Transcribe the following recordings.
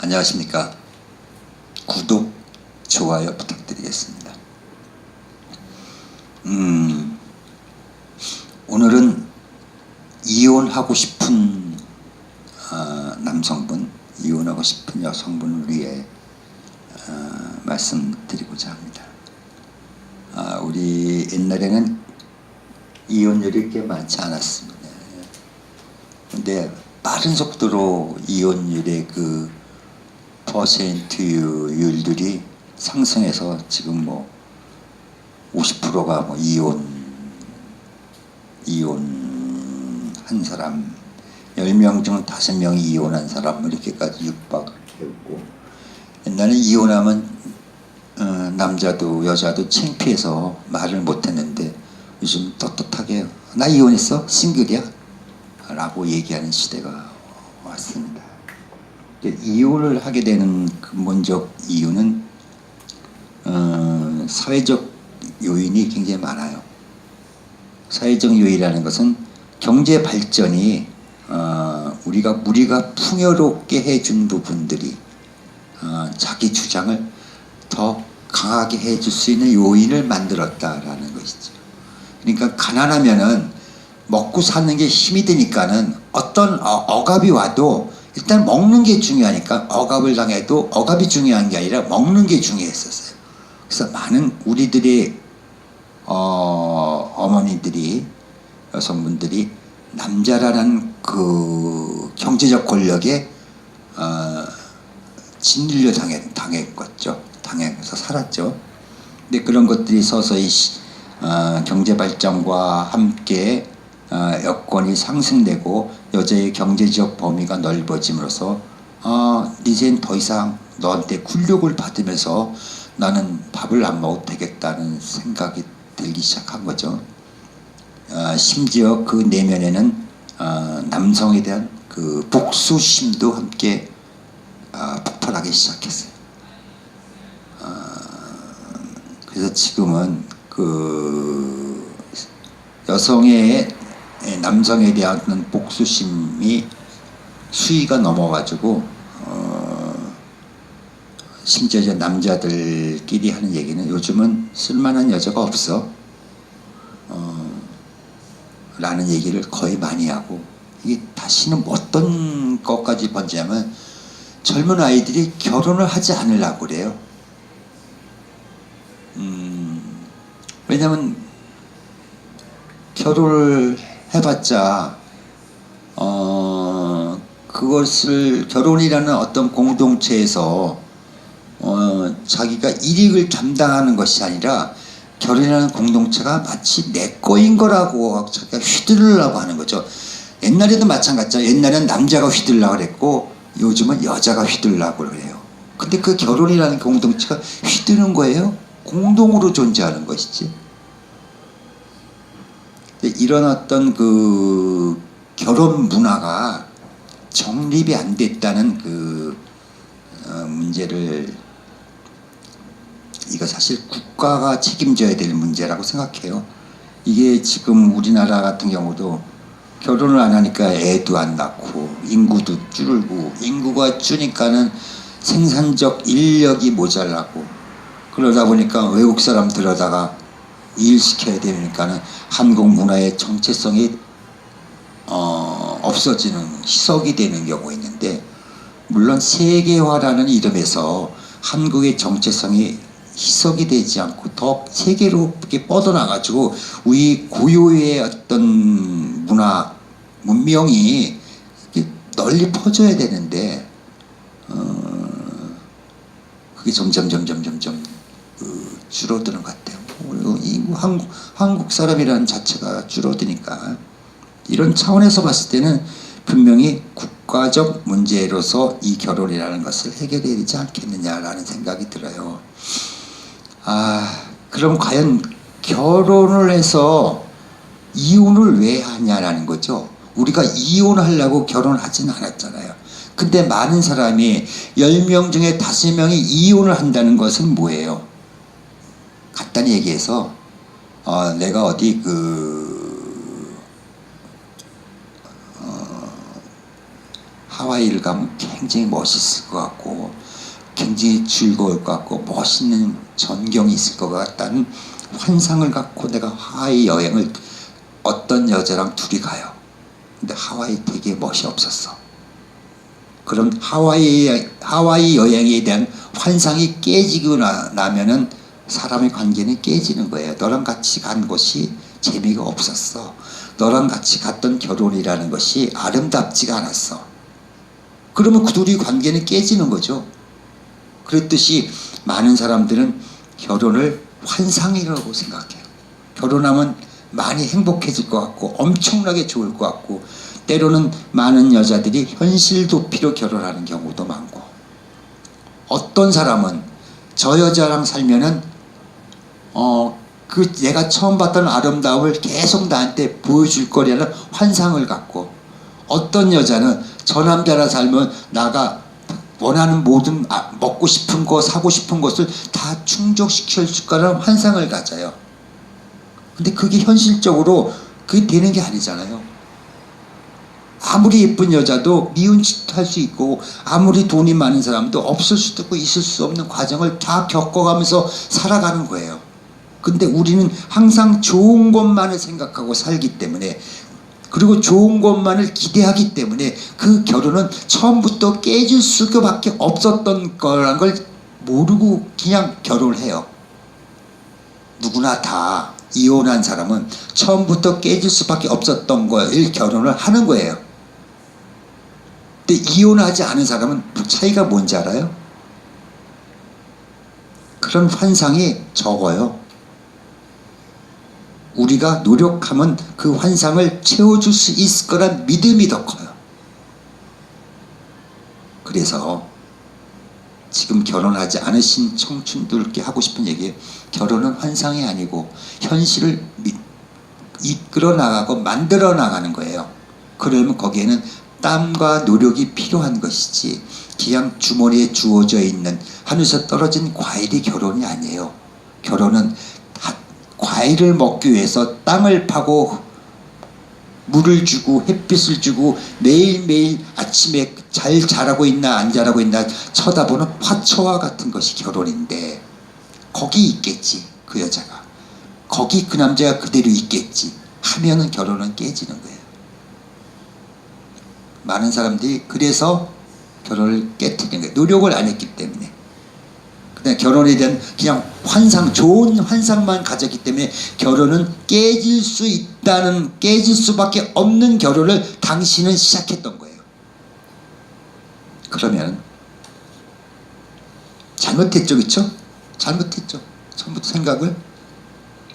안녕하십니까. 구독, 좋아요 부탁드리겠습니다. 오늘은 이혼하고 싶은 남성분, 이혼하고 싶은 여성분을 위해 말씀드리고자 합니다. 우리 옛날에는 이혼율이 꽤 많지 않았습니다. 근데 빠른 속도로 이혼율의 그 퍼센트율들이 상승해서 지금 뭐 50%가 뭐 이혼한 사람, 10명 중 5명이 이혼한 사람 이렇게까지 육박했고, 옛날에 이혼하면 남자도 여자도 창피해서 말을 못했는데 요즘 떳떳하게 나 이혼했어? 싱글이야? 라고 얘기하는 시대가 왔습니다. 이혼을 하게 되는 근본적 이유는 사회적 요인이 굉장히 많아요. 사회적 요인이라는 것은 경제 발전이 우리가 풍요롭게 해준 부분들이 자기 주장을 더 강하게 해줄 수 있는 요인을 만들었다라는 것이죠. 그러니까 가난하면은 먹고 사는 게 힘이 드니까는 어떤 억압이 와도 일단 먹는 게 중요하니까 억압을 당해도 억압이 중요한 게 아니라 먹는 게 중요했었어요. 그래서 많은 우리들의 어머니들이, 여성분들이 남자라는 그 경제적 권력에 짓눌려 당했죠. 당해서 살았죠. 근데 그런 것들이 서서히 경제 발전과 함께 여건이 상승되고 여자의 경제적 범위가 넓어짐으로써 이젠 더 이상 너한테 굴욕을 받으면서 나는 밥을 안 먹어도 되겠다는 생각이 들기 시작한 거죠. 심지어 그 내면에는 남성에 대한 그 복수심도 함께 폭발하기 시작했어요. 그래서 지금은 그 남성에 대한 복수심이 수위가 넘어가지고 심지어 이제 남자들끼리 하는 얘기는 요즘은 쓸만한 여자가 없어 라는 얘기를 거의 많이 하고, 이게 다시는 어떤 것까지 번지냐면 젊은 아이들이 결혼을 하지 않으려고 그래요. 왜냐면 결혼을 해봤자 그것을 결혼이라는 어떤 공동체에서 자기가 이익을 담당하는 것이 아니라 결혼이라는 공동체가 마치 내 거인 거라고 자기가 휘두르려고 하는 거죠. 옛날에도 마찬가지죠. 옛날엔 남자가 휘둘려고 그랬고 요즘은 여자가 휘둘려고 그래요. 근데 그 결혼이라는 공동체가 휘두르는 거예요? 공동으로 존재하는 것이지. 이런 어떤 그 결혼 문화가 정립이 안 됐다는 그 문제를, 이거 사실 국가가 책임져야 될 문제라고 생각해요. 이게 지금 우리나라 같은 경우도 결혼을 안 하니까 애도 안 낳고 인구도 줄고, 인구가 줄니까는 생산적 인력이 모자라고, 그러다 보니까 외국 사람 들여다가 일시켜야 되니까는 한국 문화의 정체성이 없어지는, 희석이 되는 경우가 있는데, 물론 세계화라는 이름에서 한국의 정체성이 희석이 되지 않고 더 세계로 이렇게 뻗어나가지고 우리 고유의 어떤 문화, 문명이 널리 퍼져야 되는데 그게 점점 줄어드는 것 같아요. 그리고 한국 사람이라는 자체가 줄어드니까 이런 차원에서 봤을 때는 분명히 국가적 문제로서 이 결혼이라는 것을 해결해야 되지 않겠느냐라는 생각이 들어요. 그럼 과연 결혼을 해서 이혼을 왜 하냐라는 거죠. 우리가 이혼하려고 결혼하지는 않았잖아요. 근데 많은 사람이 10명 중에 5명이 이혼을 한다는 것은 뭐예요? 간단히 얘기해서 내가 어디 하와이를 가면 굉장히 멋있을 것 같고 굉장히 즐거울 것 같고 멋있는 전경이 있을 것 같다는 환상을 갖고 내가 하와이 여행을 어떤 여자랑 둘이 가요. 근데 하와이 되게 멋이 없었어. 그럼 하와이 여행에 대한 환상이 깨지고 나면은 사람의 관계는 깨지는 거예요. 너랑 같이 간 곳이 재미가 없었어. 너랑 같이 갔던 결혼이라는 것이 아름답지가 않았어. 그러면 그 둘이 관계는 깨지는 거죠. 그랬듯이 많은 사람들은 결혼을 환상이라고 생각해요. 결혼하면 많이 행복해질 것 같고 엄청나게 좋을 것 같고 때로는 많은 여자들이 현실 도피로 결혼하는 경우도 많고 어떤 사람은 저 여자랑 살면은 그 내가 처음 봤던 아름다움을 계속 나한테 보여줄 거라는 환상을 갖고 어떤 여자는 저 남자랑 살면 나가 원하는 모든 먹고 싶은 거 사고 싶은 것을 다 충족시켜 줄 거라는 환상을 가져요. 근데 그게 현실적으로 그게 되는 게 아니잖아요. 아무리 예쁜 여자도 미운 짓도 할 수 있고 아무리 돈이 많은 사람도 없을 수도 있고 있을 수 없는 과정을 다 겪어가면서 살아가는 거예요. 근데 우리는 항상 좋은 것만을 생각하고 살기 때문에 그리고 좋은 것만을 기대하기 때문에 그 결혼은 처음부터 깨질 수밖에 없었던 거라는 걸 모르고 그냥 결혼을 해요. 누구나 다 이혼한 사람은 처음부터 깨질 수밖에 없었던 거를 결혼을 하는 거예요. 근데 이혼하지 않은 사람은 차이가 뭔지 알아요? 그런 환상이 적어요. 우리가 노력하면 그 환상을 채워줄 수 있을 거란 믿음이 더 커요. 그래서 지금 결혼하지 않으신 청춘들께 하고 싶은 얘기예요. 결혼은 환상이 아니고 현실을 이끌어 나가고 만들어 나가는 거예요. 그러면 거기에는 땀과 노력이 필요한 것이지 그냥 주머니에 주어져 있는 하늘에서 떨어진 과일이 결혼이 아니에요. 결혼은 과일을 먹기 위해서 땅을 파고 물을 주고 햇빛을 주고 매일매일 아침에 잘 자라고 있나 안 자라고 있나 쳐다보는 화초와 같은 것이 결혼인데 거기 있겠지 그 여자가 거기 그 남자가 그대로 있겠지 하면은 결혼은 깨지는 거예요. 많은 사람들이 그래서 결혼을 깨뜨리는 거예요. 노력을 안 했기 때문에. 그냥 결혼에 대한 그냥 환상, 좋은 환상만 가졌기 때문에 결혼은 깨질 수 있다는, 깨질 수밖에 없는 결혼을 당신은 시작했던 거예요. 그러면 잘못했죠, 그렇죠? 잘못했죠. 처음부터 생각을.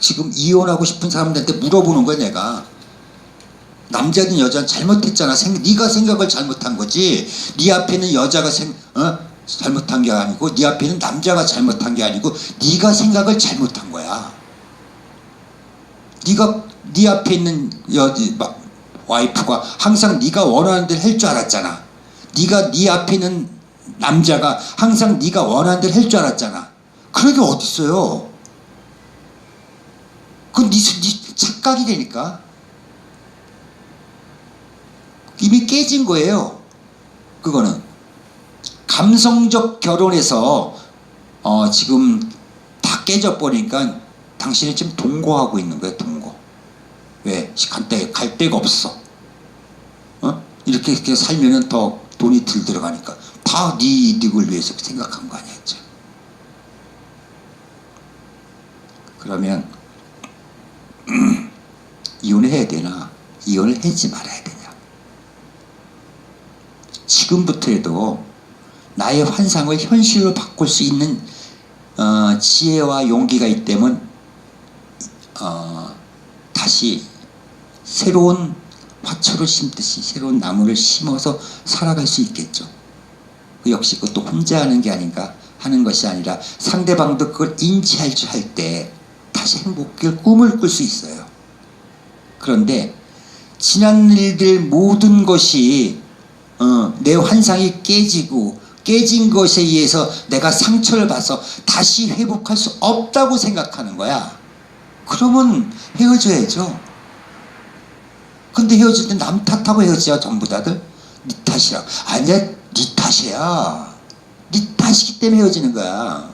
지금 이혼하고 싶은 사람들한테 물어보는 거야, 내가. 남자든 여자든 잘못했잖아. 네가 생각을 잘못한 거지. 네 앞에는 여자가 잘못한 게 아니고 네 앞에는 남자가 잘못한 게 아니고 네가 생각을 잘못한 거야. 네가 네 앞에 있는 와이프가 항상 네가 원하는 대로 할 줄 알았잖아. 네가 네 앞에 있는 남자가 항상 네가 원하는 대로 할 줄 알았잖아. 그런 게 어딨어요. 그건 네 착각이 되니까. 이미 깨진 거예요. 그거는 감성적 결혼에서 지금 다 깨져버리니까 당신이 지금 동거하고 있는 거예요. 동거. 왜? 갈 데가 없어. 이렇게 살면은 더 돈이 덜 들어가니까 다 네 이득을 위해서 생각한 거 아니었죠. 그러면 이혼을 해야 되나 이혼을 하지 말아야 되냐. 지금부터라도 나의 환상을 현실로 바꿀 수 있는 지혜와 용기가 있다면 다시 새로운 화초를 심듯이 새로운 나무를 심어서 살아갈 수 있겠죠. 역시 그것도 혼자 하는 게 아닌가 하는 것이 아니라 상대방도 그걸 인지할 줄 할 때 다시 행복을 꿈을 꿀 수 있어요. 그런데 지난 일들 모든 것이 내 환상이 깨진 것에 의해서 내가 상처를 받아서 다시 회복할 수 없다고 생각하는 거야. 그러면 헤어져야죠. 근데 헤어질 때 남 탓하고 헤어지죠. 전부 다들. 네 탓이라고. 아니야, 네 탓이야. 네 탓이기 때문에 헤어지는 거야.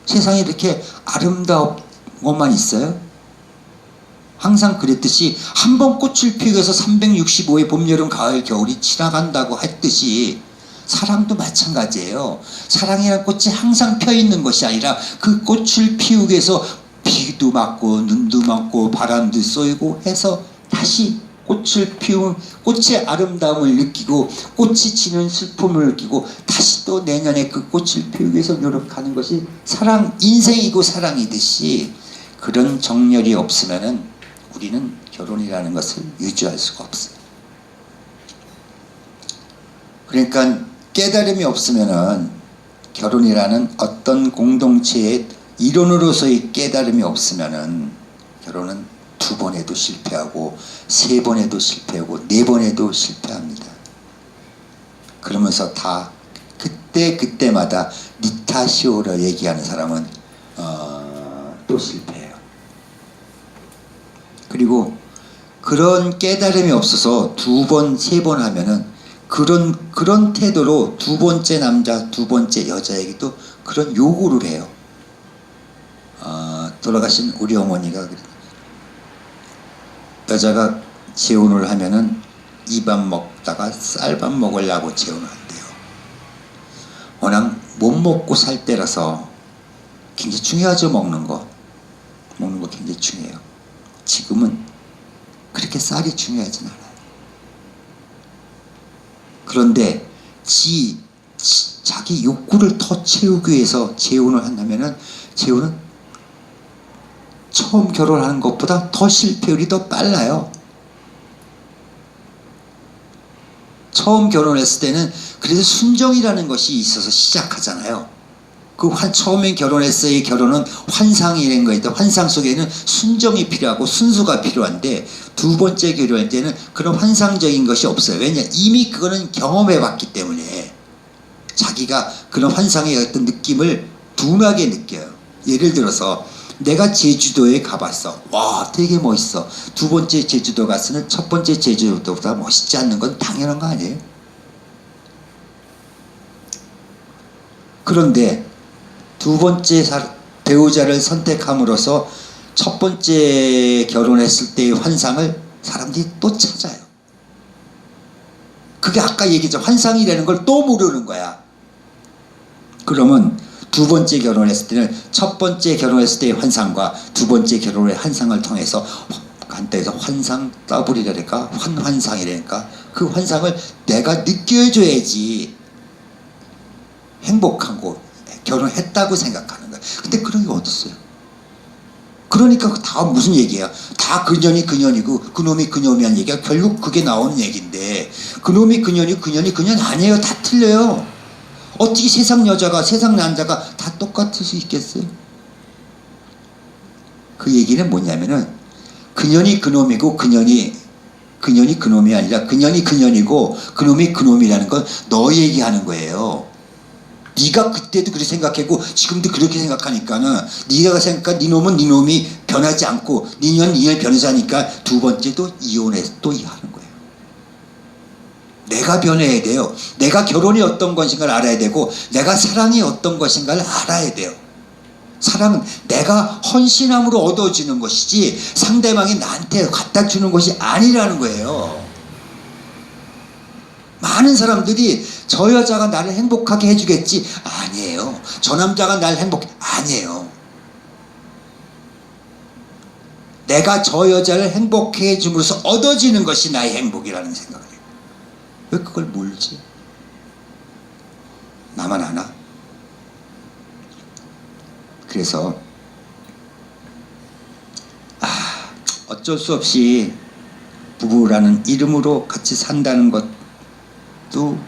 세상에 이렇게 아름다운 것만 있어요? 항상 그랬듯이 한 번 꽃을 피우기 위해서 365회 봄, 여름, 가을, 겨울이 지나간다고 했듯이 사랑도 마찬가지예요. 사랑이란 꽃이 항상 펴있는 것이 아니라 그 꽃을 피우기 위해서 비도 맞고 눈도 맞고 바람도 쏘이고 해서 다시 꽃을 피운 꽃의 아름다움을 느끼고 꽃이 지는 슬픔을 느끼고 다시 또 내년에 그 꽃을 피우기 위해서 노력하는 것이 사랑, 인생이고 사랑이듯이 그런 정열이 없으면은 우리는 결혼이라는 것을 유지할 수가 없어요. 그러니까 깨달음이 없으면은 결혼이라는 어떤 공동체의 이론으로서의 깨달음이 없으면은 결혼은 2번 해도 실패하고 3번 해도 실패하고 4번 해도 실패합니다. 그러면서 다 그때마다 니 탓이오라 얘기하는 사람은 또 실패해요. 그리고 그런 깨달음이 없어서 2번, 3번 하면은 그런 태도로 2번째 남자, 2번째 여자에게도 그런 요구를 해요. 돌아가신 우리 어머니가 여자가 재혼을 하면은 이밥 먹다가 쌀밥 먹으려고 재혼을 한대요. 워낙 못 먹고 살 때라서 굉장히 중요하죠. 먹는 거 굉장히 중요해요. 지금은 그렇게 쌀이 중요하진 않아요. 그런데 자기 욕구를 더 채우기 위해서 재혼을 한다면은 재혼은 처음 결혼하는 것보다 더 실패율이 더 빨라요. 처음 결혼했을 때는 그래서 순정이라는 것이 있어서 시작하잖아요. 처음에 결혼했어의 결혼은 환상이라는 거에 있다. 환상 속에는 순정이 필요하고 순수가 필요한데 2번째 결혼할 때는 그런 환상적인 것이 없어요. 왜냐? 이미 그거는 경험해 봤기 때문에 자기가 그런 환상의 어떤 느낌을 둔하게 느껴요. 예를 들어서 내가 제주도에 가봤어. 와, 되게 멋있어. 2번째 제주도 갔으면 1번째 제주도보다 멋있지 않는 건 당연한 거 아니에요? 그런데 2번째 배우자를 선택함으로써 1번째 결혼했을 때의 환상을 사람들이 또 찾아요. 그게 아까 얘기했죠. 환상이라는 걸 또 모르는 거야. 그러면 2번째 결혼했을 때는 1번째 결혼했을 때의 환상과 2번째 결혼의 환상을 통해서 간단해서 환상 더블이라니까 환상이라니까 그 환상을 내가 느껴줘야지 행복하고 결혼했다고 생각하는 거야. 근데 그런 게 어딨어요? 그러니까 다 무슨 얘기야? 다 그년이 그년이고 그놈이 그놈이란 얘기야. 결국 그게 나오는 얘기인데 그놈이 그년이 그년이 그년 아니에요. 다 틀려요. 어떻게 세상 여자가 세상 남자가 다 똑같을 수 있겠어요? 그 얘기는 뭐냐면은 그년이 그놈이고 그년이 그놈이 아니라 그년이 그년이고 그놈이 그놈이라는 건 너 얘기하는 거예요. 네가 그때도 그렇게 생각했고 지금도 그렇게 생각하니까는 네가 생각한 네 놈은 네 놈이 변하지 않고 네 년 변하지 않으니까 2번째도 이혼해서 또 하는 거예요. 내가 변해야 돼요. 내가 결혼이 어떤 것인가를 알아야 되고 내가 사랑이 어떤 것인가를 알아야 돼요. 사랑은 내가 헌신함으로 얻어지는 것이지 상대방이 나한테 갖다 주는 것이 아니라는 거예요. 많은 사람들이 저 여자가 나를 행복하게 해주겠지. 아니에요. 저 남자가 나를 아니에요. 내가 저 여자를 행복해 해줌으로써 얻어지는 것이 나의 행복이라는 생각을 해요. 왜 그걸 모르지? 나만 아나? 그래서 어쩔 수 없이 부부라는 이름으로 같이 산다는 것도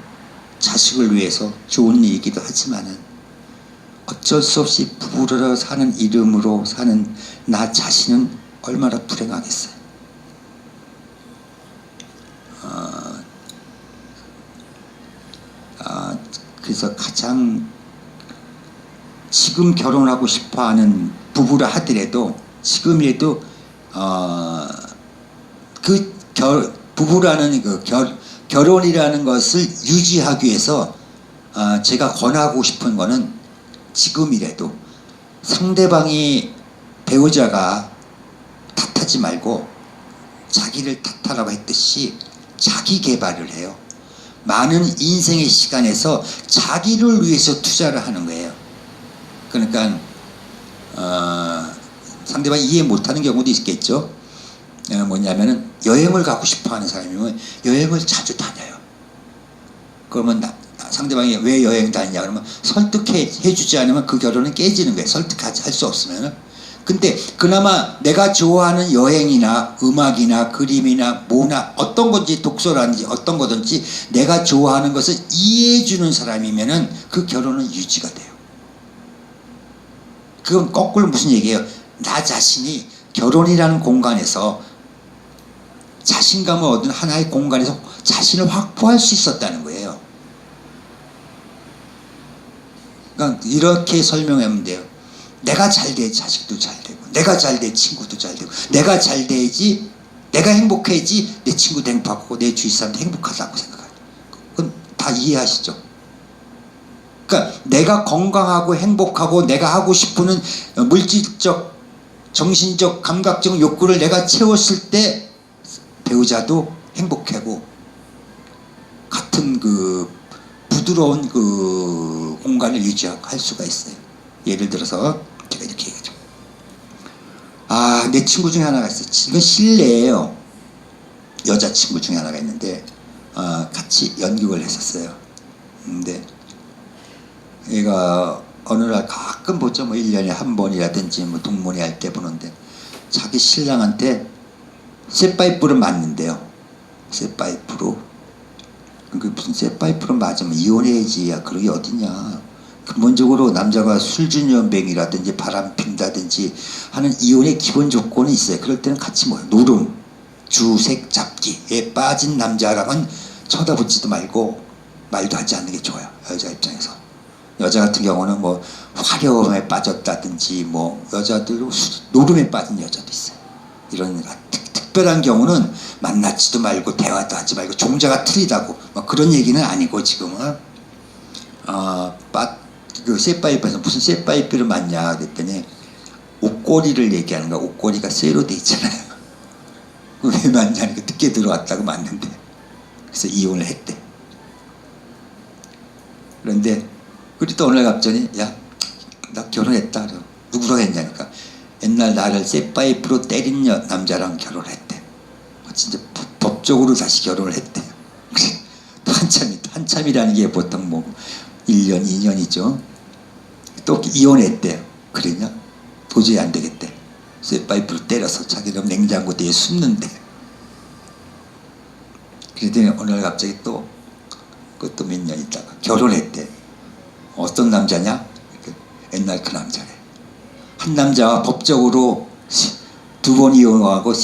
자식을 위해서 좋은 일이기도 하지만은 어쩔 수 없이 부부로 사는 이름으로 사는 나 자신은 얼마나 불행하겠어요. 그래서 가장 지금 결혼하고 싶어하는 부부라 하더라도 지금이라도 부부라는 결혼이라는 것을 유지하기 위해서 제가 권하고 싶은 거는 지금이라도 상대방이 배우자가 탓하지 말고 자기를 탓하라고 했듯이 자기 개발을 해요. 많은 인생의 시간에서 자기를 위해서 투자를 하는 거예요. 그러니까 상대방이 이해 못하는 경우도 있겠죠. 뭐냐면은 여행을 가고 싶어하는 사람이면 여행을 자주 다녀요. 그러면 상대방이 왜 여행 다니냐 그러면 설득해 주지 않으면 그 결혼은 깨지는 거예요. 설득하지 할 수 없으면은. 근데 그나마 내가 좋아하는 여행이나 음악이나 그림이나 뭐나 어떤 건지 독서라든지 어떤 거든지 내가 좋아하는 것을 이해해 주는 사람이면은 그 결혼은 유지가 돼요. 그건 거꾸로 무슨 얘기예요? 나 자신이 결혼이라는 공간에서 자신감을 얻은 하나의 공간에서 자신을 확보할 수 있었다는 거예요. 그러니까 이렇게 설명하면 돼요. 내가 잘 돼야 자식도 잘 되고, 내가 잘 돼야 친구도 잘 되고, 내가 잘 돼야지, 내가 행복해야지 내 친구도 행복하고 내 주위 사람도 행복하다고 생각해요. 그건 다 이해하시죠? 그러니까 내가 건강하고 행복하고 내가 하고 싶은 물질적, 정신적, 감각적 욕구를 내가 채웠을 때 배우자도 행복하고 같은 그 부드러운 그 공간을 유지할 수가 있어요. 예를 들어서 제가 이렇게 얘기하죠. 내 친구 중에 하나가 있어요. 이건 실례예요. 여자친구 중에 하나가 있는데 같이 연극을 했었어요. 근데 얘가 어느 날 가끔 보죠. 뭐 1년에 한 번이라든지 뭐 동문회 할 때 보는데 자기 신랑한테 쇠파이프를 맞는데요. 쇠파이프로. 그 무슨 쇠파이프로 맞으면 이혼해야지. 그런 게 어딨냐. 근본적으로 남자가 술주연뱅이라든지 바람 핀다든지 하는 이혼의 기본 조건이 있어요. 그럴 때는 같이 뭐예요? 노름, 주색 잡기에 빠진 남자랑은 쳐다보지도 말고 말도 하지 않는 게 좋아요. 여자 입장에서. 여자 같은 경우는 뭐 화려함에 빠졌다든지 뭐 여자들도 노름에 빠진 여자도 있어요. 이런 특별한 경우는 만나지도 말고 대화도 하지 말고 종자가 틀리다고 뭐 그런 얘기는 아니고 지금은 그 쇠파이프에서 무슨 쇠파이프를 맞냐 그랬더니 옷걸이를 얘기하는 거야. 옷걸이가 쇠로 돼 있잖아요. 왜 맞냐니까 늦게 들어왔다고 맞는데 그래서 이혼을 했대. 그런데 그리고 어느 날 갑자기 야 나 결혼했다. 누구랑 했냐니까 옛날 나를 쇠파이프로 때린 남자랑 결혼했대. 진짜 법적으로 다시 결혼을 했대. 또 한참이라는 게 보통 뭐 1년, 2년이죠. 또 이혼했대요. 그랬냐? 도저히 안 되겠대. 쇠파이프로 때려서 자기는 냉장고 뒤에 숨는데. 그랬더니 어느 날 갑자기 또 그것도 몇 년 있다가 결혼했대. 어떤 남자냐? 옛날 그 남자래. 한 남자와 법적으로 2번 이혼하고